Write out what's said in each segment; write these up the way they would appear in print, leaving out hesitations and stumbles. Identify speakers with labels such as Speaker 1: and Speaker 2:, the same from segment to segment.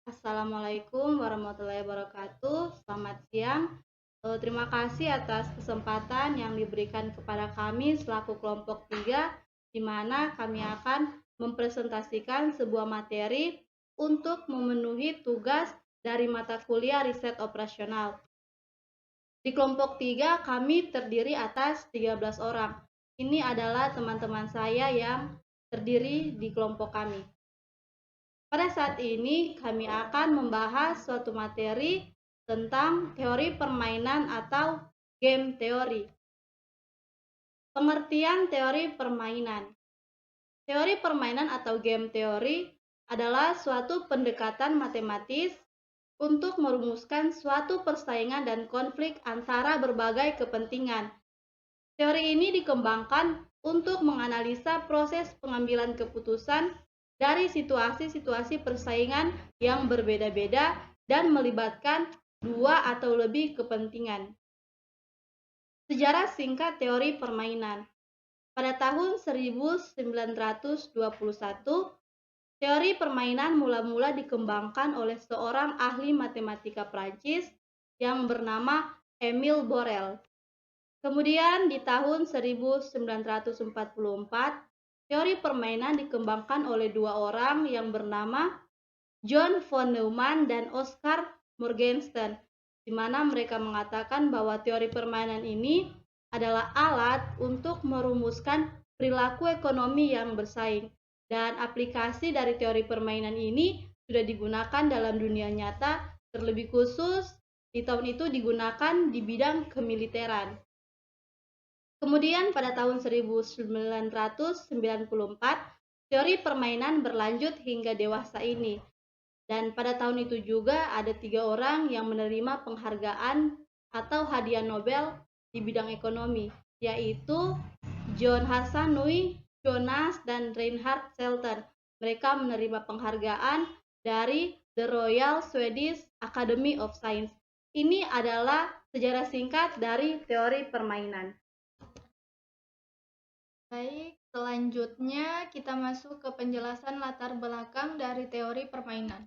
Speaker 1: Assalamualaikum warahmatullahi wabarakatuh. Selamat siang. Terima kasih atas kesempatan yang diberikan kepada kami selaku kelompok 3, di mana kami akan mempresentasikan sebuah materi untuk memenuhi tugas dari mata kuliah riset operasional. Di kelompok 3 kami terdiri atas 13 orang. Ini adalah teman-teman saya yang terdiri di kelompok kami. Pada saat ini kami akan membahas suatu materi tentang teori permainan atau game teori. Pengertian teori permainan. Teori permainan atau game teori adalah suatu pendekatan matematis untuk merumuskan suatu persaingan dan konflik antara berbagai kepentingan. Teori ini dikembangkan untuk menganalisa proses pengambilan keputusan dari situasi-situasi persaingan yang berbeda-beda dan melibatkan dua atau lebih kepentingan. Sejarah singkat teori permainan. Pada tahun 1921, teori permainan mula-mula dikembangkan oleh seorang ahli matematika Prancis yang bernama Émile Borel. Kemudian di tahun 1944, teori permainan dikembangkan oleh dua orang yang bernama John von Neumann dan Oskar Morgenstern, di mana mereka mengatakan bahwa teori permainan ini adalah alat untuk merumuskan perilaku ekonomi yang bersaing, dan aplikasi dari teori permainan ini sudah digunakan dalam dunia nyata, terlebih khusus di tahun itu digunakan di bidang kemiliteran. Kemudian pada tahun 1994, teori permainan berlanjut hingga dewasa ini. Dan pada tahun itu juga ada 3 orang yang menerima penghargaan atau hadiah Nobel di bidang ekonomi, yaitu John Harsanyi, Jonas, dan Reinhard Selten. Mereka menerima penghargaan dari The Royal Swedish Academy of Science. Ini adalah sejarah singkat dari teori permainan.
Speaker 2: Baik, selanjutnya kita masuk ke penjelasan latar belakang dari teori permainan.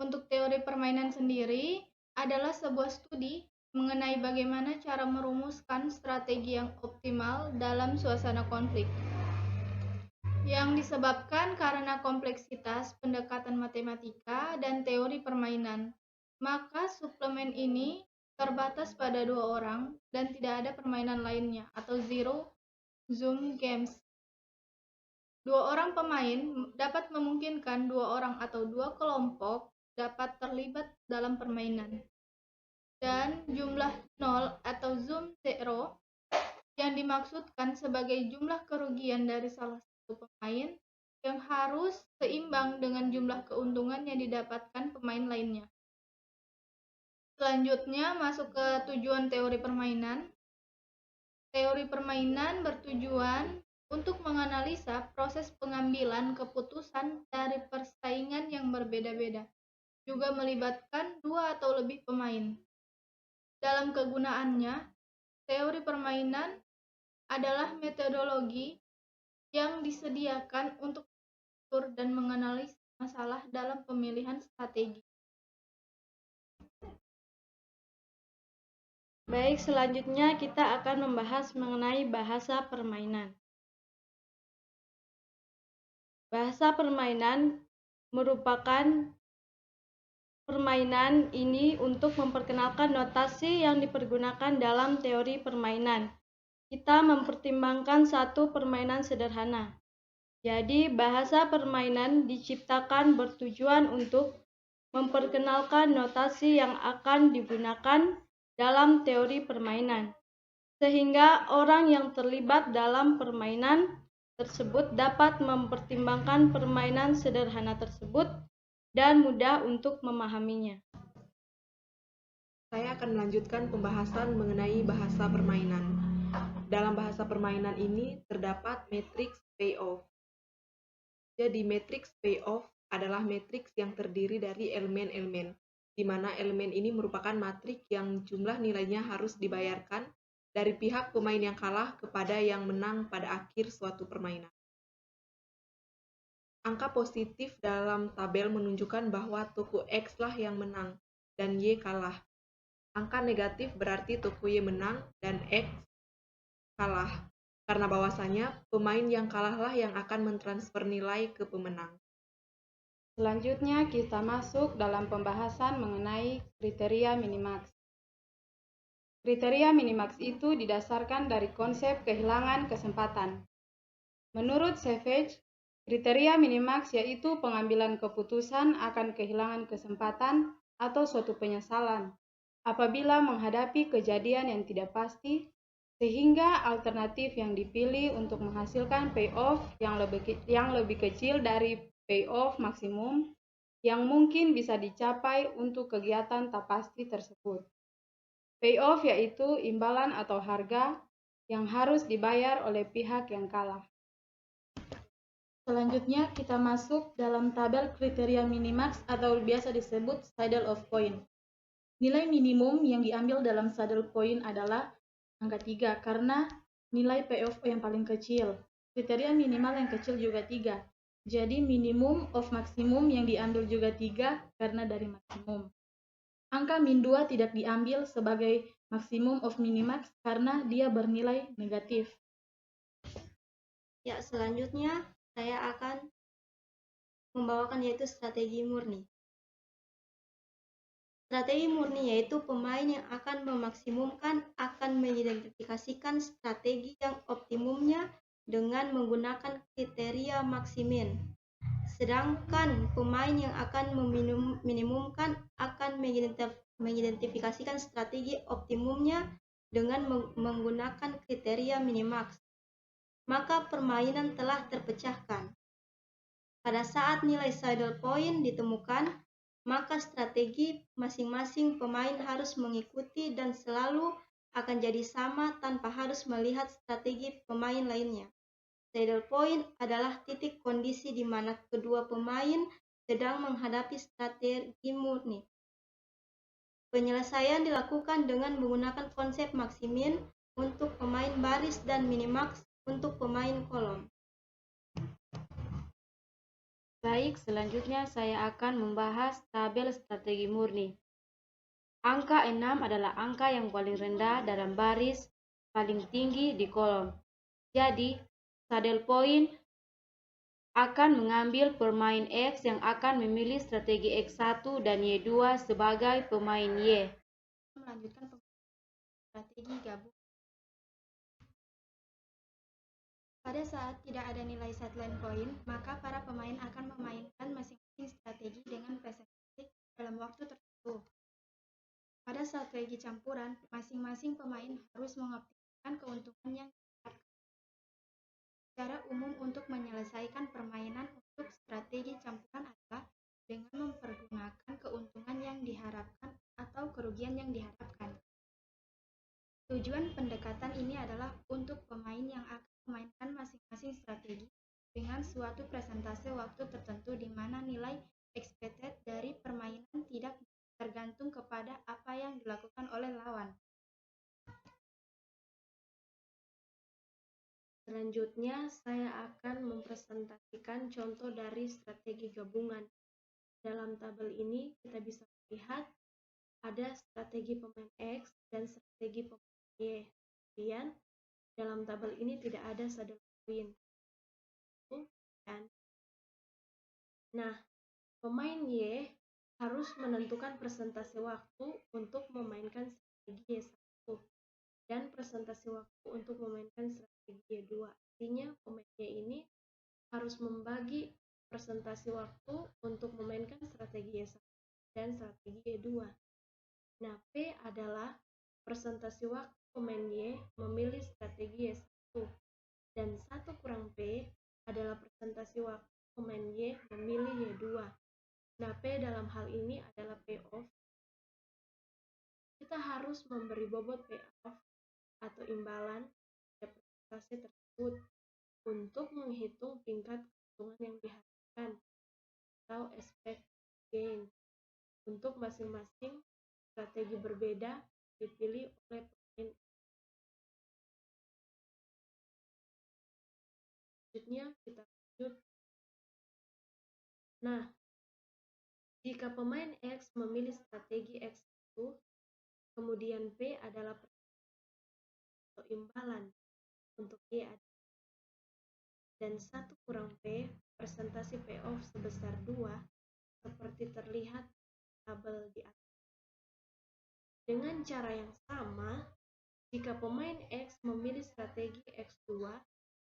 Speaker 2: Untuk teori permainan sendiri adalah sebuah studi mengenai bagaimana cara merumuskan strategi yang optimal dalam suasana konflik, yang disebabkan karena kompleksitas pendekatan matematika dan teori permainan. Maka suplemen ini terbatas pada 2 orang dan tidak ada permainan lainnya atau zero-sum games. 2 orang pemain dapat memungkinkan 2 orang atau 2 kelompok dapat terlibat dalam permainan. Dan jumlah 0 atau zoom zero yang dimaksudkan sebagai jumlah kerugian dari salah satu pemain yang harus seimbang dengan jumlah keuntungan yang didapatkan pemain lainnya. Selanjutnya masuk ke tujuan teori permainan. Teori permainan bertujuan untuk menganalisa proses pengambilan keputusan dari persaingan yang berbeda-beda, juga melibatkan 2 atau lebih pemain. Dalam kegunaannya, teori permainan adalah metodologi yang disediakan untuk mengatur dan menganalisis masalah dalam pemilihan strategi.
Speaker 1: Baik, selanjutnya kita akan membahas mengenai bahasa permainan. Bahasa permainan merupakan permainan ini untuk memperkenalkan notasi yang dipergunakan dalam teori permainan. Kita mempertimbangkan satu permainan sederhana. Jadi, bahasa permainan diciptakan bertujuan untuk memperkenalkan notasi yang akan digunakan dalam teori permainan, sehingga orang yang terlibat dalam permainan tersebut dapat mempertimbangkan permainan sederhana tersebut dan mudah untuk memahaminya.
Speaker 3: Saya akan melanjutkan pembahasan mengenai bahasa permainan. Dalam bahasa permainan ini terdapat matriks payoff. Jadi matriks payoff adalah matriks yang terdiri dari elemen-elemen, di mana elemen ini merupakan matriks yang jumlah nilainya harus dibayarkan dari pihak pemain yang kalah kepada yang menang pada akhir suatu permainan. Angka positif dalam tabel menunjukkan bahwa tuku X lah yang menang dan Y kalah. Angka negatif berarti tuku Y menang dan X kalah. Karena bahwasanya pemain yang kalahlah yang akan mentransfer nilai ke pemenang.
Speaker 4: Selanjutnya kita masuk dalam pembahasan mengenai kriteria minimax. Kriteria minimax itu didasarkan dari konsep kehilangan kesempatan. Menurut Savage, kriteria minimax yaitu pengambilan keputusan akan kehilangan kesempatan atau suatu penyesalan apabila menghadapi kejadian yang tidak pasti, sehingga alternatif yang dipilih untuk menghasilkan payoff yang lebih kecil dari payoff maksimum yang mungkin bisa dicapai untuk kegiatan tak pasti tersebut. Payoff yaitu imbalan atau harga yang harus dibayar oleh pihak yang kalah. Selanjutnya kita masuk dalam tabel kriteria minimax atau biasa disebut saddle of coin. Nilai minimum yang diambil dalam saddle coin adalah angka 3 karena nilai payoff yang paling kecil. Kriteria minimal yang kecil juga 3. Jadi minimum of maksimum yang diambil juga 3 karena dari maksimum. Angka min 2 tidak diambil sebagai maksimum of minimax karena dia bernilai negatif.
Speaker 5: Ya, selanjutnya saya akan membawakan yaitu strategi murni. Strategi murni yaitu pemain yang akan memaksimumkan akan mengidentifikasikan strategi yang optimumnya dengan menggunakan kriteria maksimin. Sedangkan pemain yang akan meminimumkan akan mengidentifikasikan strategi optimumnya dengan menggunakan kriteria minimax. Maka permainan telah terpecahkan. Pada saat nilai saddle point ditemukan, maka strategi masing-masing pemain harus mengikuti dan selalu akan jadi sama tanpa harus melihat strategi pemain lainnya. Saddle point adalah titik kondisi di mana kedua pemain sedang menghadapi strategi murni. Penyelesaian dilakukan dengan menggunakan konsep maksimin untuk pemain baris dan minimax untuk pemain kolom.
Speaker 1: Baik, selanjutnya saya akan membahas tabel strategi murni. Angka 6 adalah angka yang paling rendah dalam baris, paling tinggi di kolom. Jadi, saddle point akan mengambil pemain X yang akan memilih strategi X1 dan Y2 sebagai pemain Y.
Speaker 2: Melanjutkan strategi gabung. Pada saat tidak ada nilai saddle point, maka para pemain akan memainkan masing-masing strategi dengan presentasi dalam waktu tertentu. Pada strategi campuran, masing-masing pemain harus mengoptimalkan keuntungan yang diharapkan. Cara umum untuk menyelesaikan permainan untuk strategi campuran adalah dengan mempergunakan keuntungan yang diharapkan atau kerugian yang diharapkan. Tujuan pendekatan ini adalah untuk pemain yang akan memainkan masing-masing strategi dengan suatu presentase waktu tertentu di mana nilai expected dari permainan tidak tergantung kepada apa yang dilakukan oleh lawan.
Speaker 6: Selanjutnya, saya akan mempresentasikan contoh dari strategi gabungan. Dalam tabel ini, kita bisa melihat ada strategi pemain X dan strategi pemain Y. Kemudian, dalam tabel ini tidak ada saddle point. Nah, pemain Y harus menentukan persentase waktu untuk memainkan strategi Y1 dan persentase waktu untuk memainkan strategi Y2. Artinya pemain Y ini harus membagi persentase waktu untuk memainkan strategi Y1 dan strategi Y2. Nah, P adalah persentase waktu pemain Y memilih strategi Y1 dan 1 kurang P adalah persentase waktu pemain Y memilih Y2. Nah, P dalam hal ini adalah payoff. Kita harus memberi bobot payoff atau imbalan pada persentase tersebut untuk menghitung tingkat keuntungan yang diharapkan atau expected gain. Untuk masing-masing strategi berbeda dipilih oleh pemain. Selanjutnya kita lanjut Nah, jika pemain X memilih strategi X1, kemudian P adalah atau imbalan untuk Y dan 1 kurang P, presentasi payoff sebesar 2, seperti terlihat tabel di atas. Dengan cara yang sama, jika pemain X memilih strategi X2,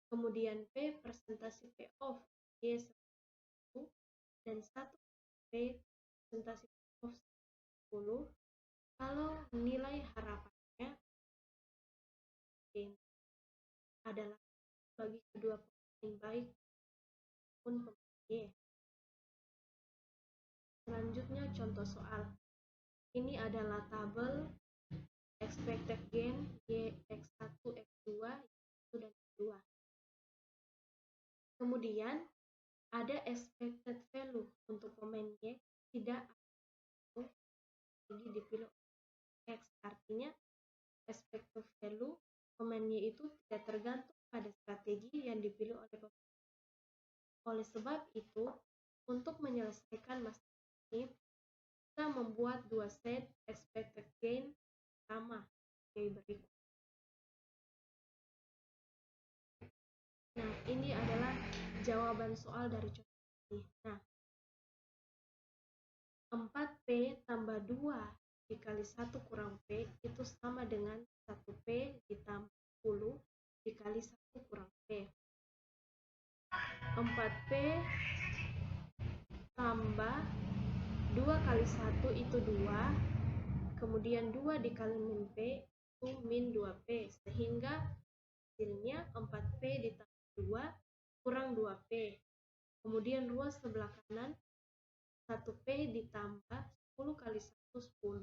Speaker 6: kemudian P presentasi payoff Y 1 dan 1 P presentasi payoff 10, kalau nilai harapannya adalah bagi kedua pemain baik pun pemain Y. Selanjutnya contoh soal. Ini adalah tabel expected gain Y X1, X2, Y1 dan Y2. Kemudian ada expected value untuk pemain Y tidak lagi dipilih X. Artinya expected value pemain Y itu tidak tergantung pada strategi yang dipilih oleh pemain. Oleh sebab itu, untuk menyelesaikan masalah ini, kita membuat dua set expected gain sama sebagai berikut. Nah, ini adalah jawaban soal dari contoh ini. Nah, 4P tambah 2 dikali 1 kurang P itu sama dengan 1P ditambah 10 dikali 1 kurang P. 4P tambah 2 kali 1 itu 2, kemudian 2 dikali min P itu min 2P, sehingga hasilnya 4P ditambah 2 kurang 2P. Kemudian ruas sebelah kanan 1P ditambah 10 kali 1 10,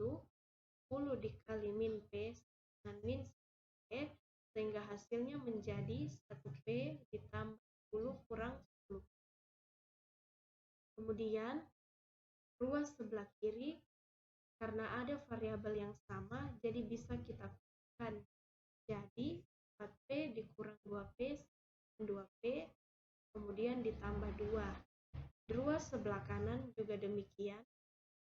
Speaker 6: 10 dikali min P dengan min 1P, sehingga hasilnya menjadi 1P ditambah 10 kurang 10. Kemudian ruas sebelah kiri, karena ada variabel yang sama, jadi bisa kita kurangkan. Jadi 4P dikurang 2P 2P, kemudian ditambah 2. Ruas sebelah kanan juga demikian.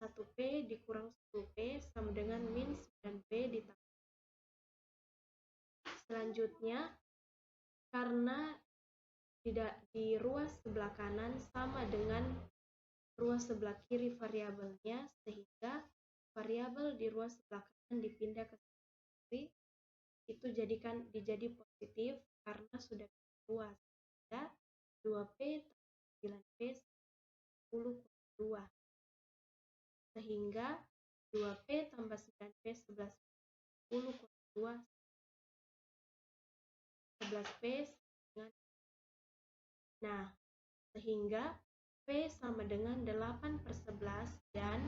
Speaker 6: 1P dikurang 10P sama dengan min 9P ditambah. Selanjutnya, karena tidak di ruas sebelah kanan sama dengan ruas sebelah kiri variabelnya, sehingga variabel di ruas sebelah kanan dipindah ke kiri, itu dijadi positif karena sudah ruas. Ya, 2P tambah 9P 10 kurang 2. Sehingga 2P tambah 9P 11 10 kurang 2 11P dengan. Nah, sehingga P sama dengan 8/11 dan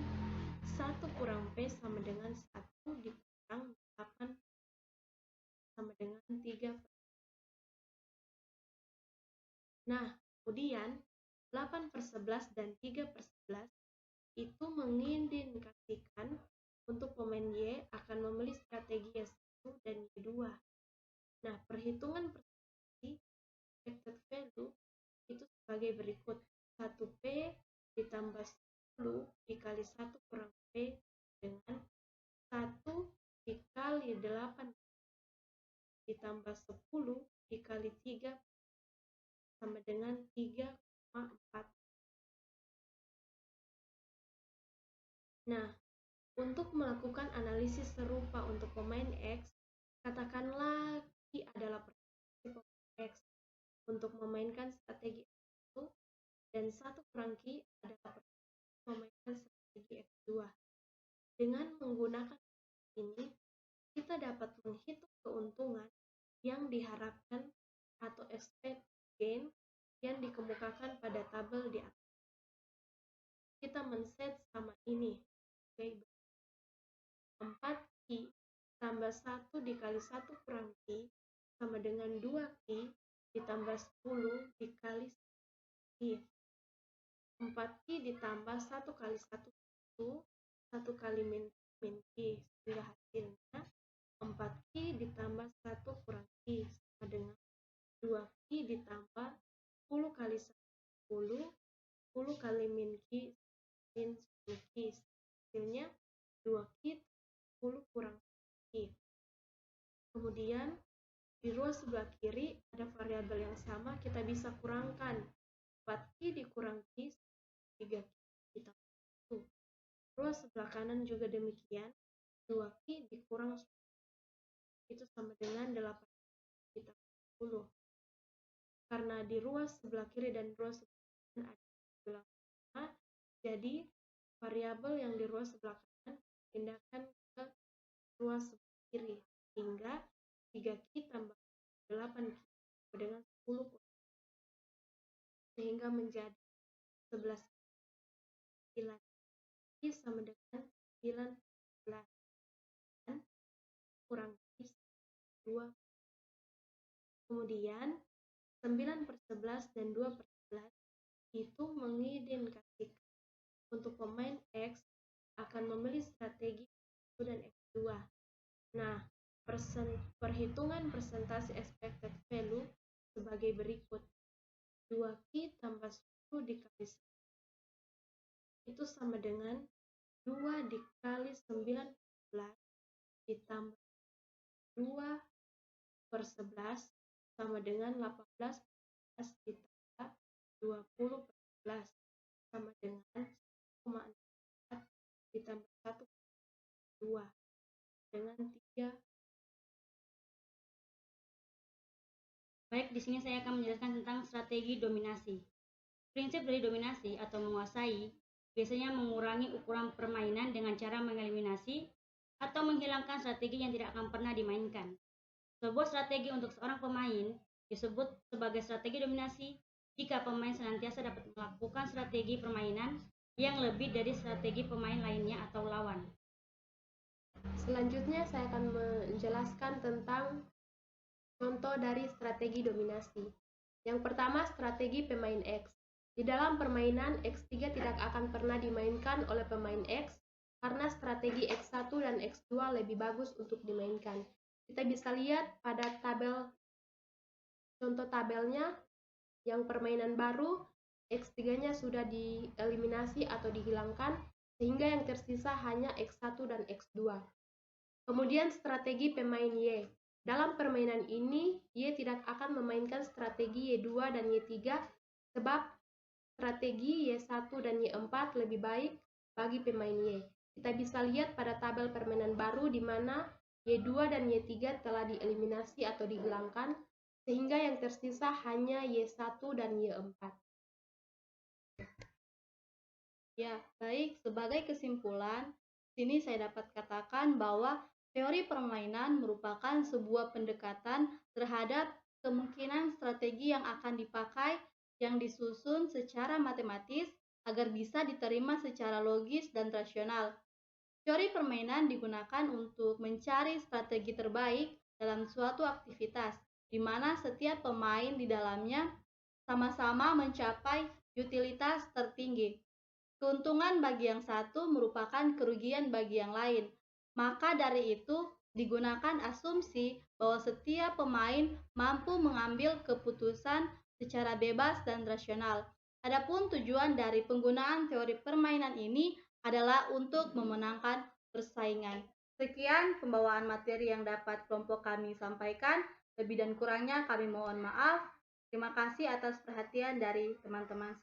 Speaker 6: 1 kurang P sama dengan 1 dikurang 8 sama dengan 3. Nah, kemudian 8/11 dan 3/11 itu mengindikasikan untuk pemain Y akan memilih strategi Y1 dan Y2. Nah, perhitungan persentase expected value itu sebagai berikut. 1P ditambah 10 dikali 1 kurang P dengan 1 dikali 8 ditambah 10 dikali 3 sama dengan 3,4. Nah, untuk melakukan analisis serupa untuk pemain X, katakanlah Q adalah persentase pemain X untuk memainkan strategi X1 dan 1 kurang Q adalah persentase memainkan strategi X2. Dengan menggunakan ini, kita dapat menghitung keuntungan yang diharapkan atau expected gain yang dikemukakan pada tabel di atas. Kita men-set sama ini. 4Q tambah 1 dikali 1 kurang Q sama dengan 2Q ditambah 10 dikali 1Q. 4Q ditambah 1 kali 1 1 kali min Q, sehingga hasilnya 4Q ditambah 1 kurang Q sama dengan 2Q ditambah 10 kali 10 10 kali min Q min 10 Q. Hasilnya 2 Q 10 kurang Q. Kemudian di ruas sebelah kiri ada variabel yang sama, kita bisa kurangkan 4Q dikurang Q 3Q ditambah 1. Ruas sebelah kanan juga demikian, 2Q dikurang 10 itu sama dengan 8 ditambah 10. Karena di ruas sebelah kiri dan ruas sebelah kanan ada bilang sama, jadi variabel yang di ruas sebelah kanan pindahkan ke ruas sebelah kiri, hingga 3Q tambah 8Q sama dengan 10 sehingga menjadi 11 9 Q sama dengan 19 dan kurang Q 2. Kemudian 9/11 dan 2/11 itu mengidentifikasikan untuk pemain X akan memilih strategi X1 dan X2. Nah, perhitungan presentasi expected value sebagai berikut. 2Q tambah 10 dikali 1 itu sama dengan 2 dikali 19 ditambah 2/11 sama dengan 18 ditambah 20/11 sama dengan 1,4 ditambah 1,2 dengan 3.
Speaker 5: Baik, di sini saya akan menjelaskan tentang strategi dominasi. Prinsip dari dominasi atau menguasai biasanya mengurangi ukuran permainan dengan cara mengeliminasi atau menghilangkan strategi yang tidak akan pernah dimainkan. Sebuah strategi untuk seorang pemain disebut sebagai strategi dominasi jika pemain senantiasa dapat melakukan strategi permainan yang lebih dari strategi pemain lainnya atau lawan.
Speaker 6: Selanjutnya saya akan menjelaskan tentang contoh dari strategi dominasi. Yang pertama, strategi pemain X. Di dalam permainan, X3 tidak akan pernah dimainkan oleh pemain X karena strategi X1 dan X2 lebih bagus untuk dimainkan. Kita bisa lihat pada contoh tabelnya, yang permainan baru, X3-nya sudah dieliminasi atau dihilangkan, sehingga yang tersisa hanya X1 dan X2. Kemudian strategi pemain Y. Dalam permainan ini, Y tidak akan memainkan strategi Y2 dan Y3 sebab strategi Y1 dan Y4 lebih baik bagi pemain Y. Kita bisa lihat pada tabel permainan baru di mana Y2 dan Y3 telah dieliminasi atau dihilangkan, sehingga yang tersisa hanya Y1 dan Y4.
Speaker 1: Ya, baik. Sebagai kesimpulan, sini saya dapat katakan bahwa teori permainan merupakan sebuah pendekatan terhadap kemungkinan strategi yang akan dipakai yang disusun secara matematis agar bisa diterima secara logis dan rasional. Teori permainan digunakan untuk mencari strategi terbaik dalam suatu aktivitas, di mana setiap pemain di dalamnya sama-sama mencapai utilitas tertinggi. Keuntungan bagi yang satu merupakan kerugian bagi yang lain. Maka dari itu, digunakan asumsi bahwa setiap pemain mampu mengambil keputusan secara bebas dan rasional. Adapun tujuan dari penggunaan teori permainan ini adalah untuk memenangkan persaingan. Sekian pembawaan materi yang dapat kelompok kami sampaikan. Lebih dan kurangnya kami mohon maaf. Terima kasih atas perhatian dari teman-teman.